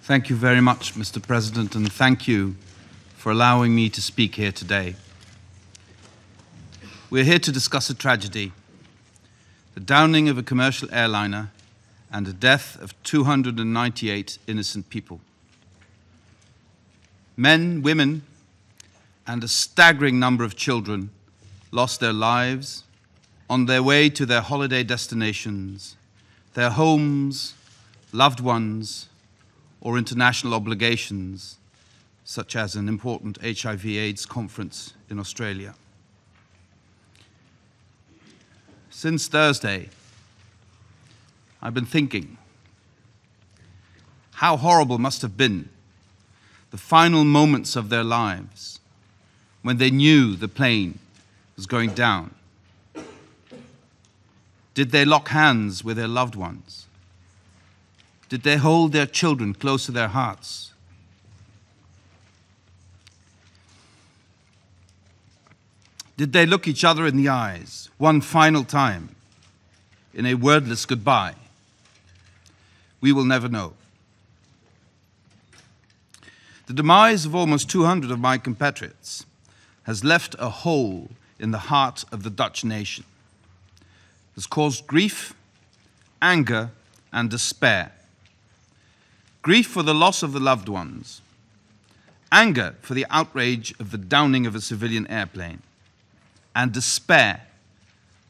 Thank you very much, Mr. President, and thank you for allowing me to speak here today. We're here to discuss a tragedy, the downing of a commercial airliner and the death of 298 innocent people. Men, women, and a staggering number of children lost their lives on their way to their holiday destinations, their homes, loved ones, or international obligations, such as an important HIV/AIDS conference in Australia. Since Thursday, I've been thinking how horrible must have been the final moments of their lives when they knew the plane was going down. Did they lock hands with their loved ones? Did they hold their children close to their hearts? Did they look each other in the eyes one final time in a wordless goodbye? We will never know. The demise of almost 200 of my compatriots has left a hole in the heart of the Dutch nation. It has caused grief, anger, and despair. Grief for the loss of the loved ones, anger for the outrage of the downing of a civilian airplane, and despair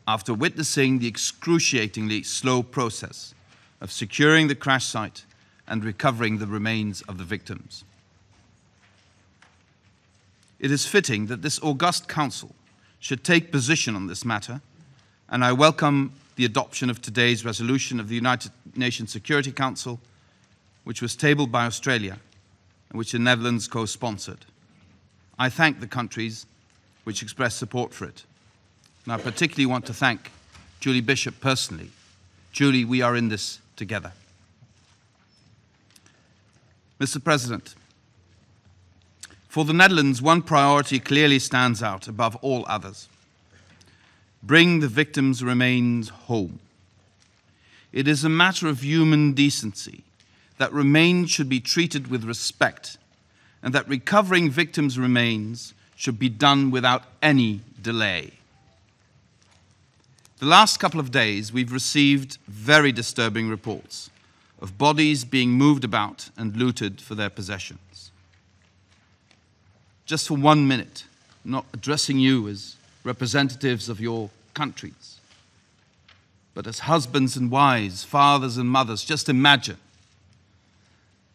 after witnessing the excruciatingly slow process of securing the crash site and recovering the remains of the victims. It is fitting that this august council should take position on this matter, and I welcome the adoption of today's resolution of the United Nations Security Council, which was tabled by Australia and which the Netherlands co-sponsored. I thank the countries which expressed support for it. And I particularly want to thank Julie Bishop personally. Julie, we are in this together. Mr. President, for the Netherlands, one priority clearly stands out above all others. Bring the victims' remains home. It is a matter of human decency that remains should be treated with respect and that recovering victims' remains should be done without any delay. The last couple of days, we've received very disturbing reports of bodies being moved about and looted for their possessions. Just for 1 minute, I'm not addressing you as representatives of your countries, but as husbands and wives, fathers and mothers, just imagine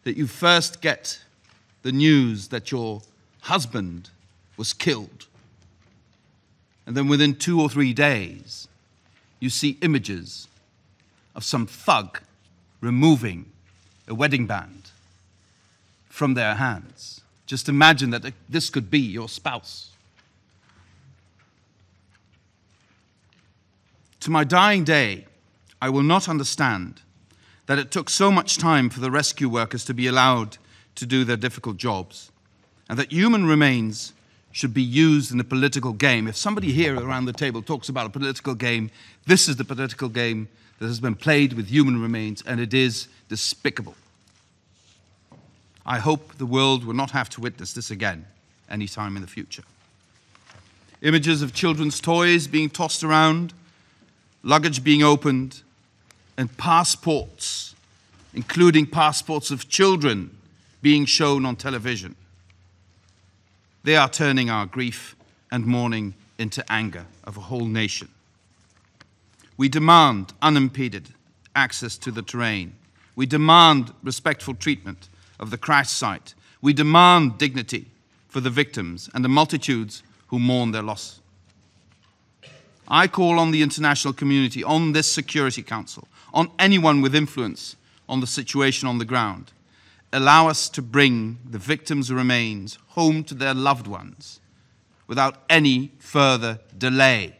that you first get the news that your husband was killed, and then within 2 or 3 days, you see images of some thug removing a wedding band from their hands. Just imagine that this could be your spouse. To my dying day, I will not understand that it took so much time for the rescue workers to be allowed to do their difficult jobs, and that human remains should be used in a political game. If somebody here around the table talks about a political game, this is the political game that has been played with human remains, and it is despicable. I hope the world will not have to witness this again any time in the future. Images of children's toys being tossed around, luggage being opened, and passports, including passports of children, being shown on television. They are turning our grief and mourning into anger of a whole nation. We demand unimpeded access to the terrain. We demand respectful treatment of the crash site. We demand dignity for the victims and the multitudes who mourn their loss. I call on the international community, on this Security Council, on anyone with influence on the situation on the ground. Allow us to bring the victims' remains home to their loved ones without any further delay.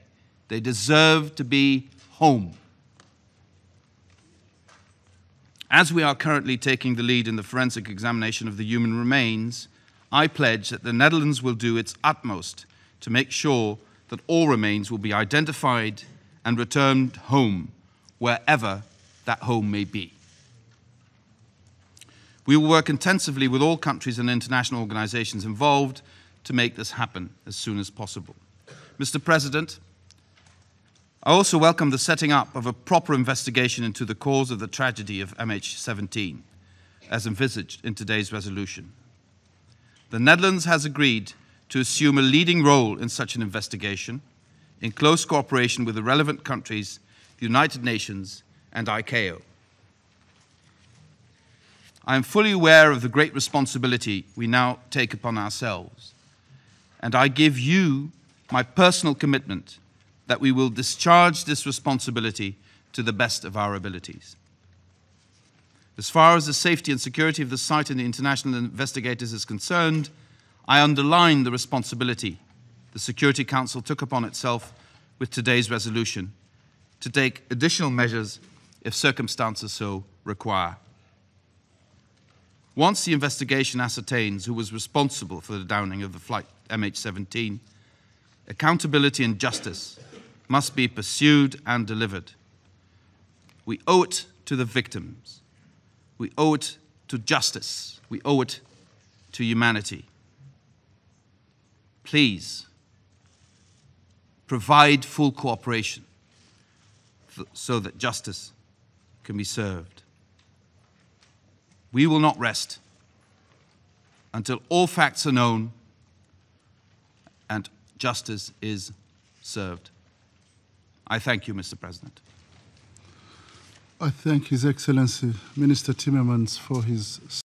They deserve to be home. As we are currently taking the lead in the forensic examination of the human remains, I pledge that the Netherlands will do its utmost to make sure that all remains will be identified and returned home, wherever that home may be. We will work intensively with all countries and international organizations involved to make this happen as soon as possible. Mr. President, I also welcome the setting up of a proper investigation into the cause of the tragedy of MH17, as envisaged in today's resolution. The Netherlands has agreed to assume a leading role in such an investigation, in close cooperation with the relevant countries, the United Nations and ICAO. I am fully aware of the great responsibility we now take upon ourselves, and I give you my personal commitment that we will discharge this responsibility to the best of our abilities. As far as the safety and security of the site and the international investigators is concerned, I underline the responsibility the Security Council took upon itself with today's resolution to take additional measures if circumstances so require. Once the investigation ascertains who was responsible for the downing of the flight MH17, accountability and justice must be pursued and delivered. We owe it to the victims. We owe it to justice. We owe it to humanity. Please, provide full cooperation so that justice can be served. We will not rest until all facts are known and justice is served. I thank you, Mr. President. I thank His Excellency Minister Timmermans for his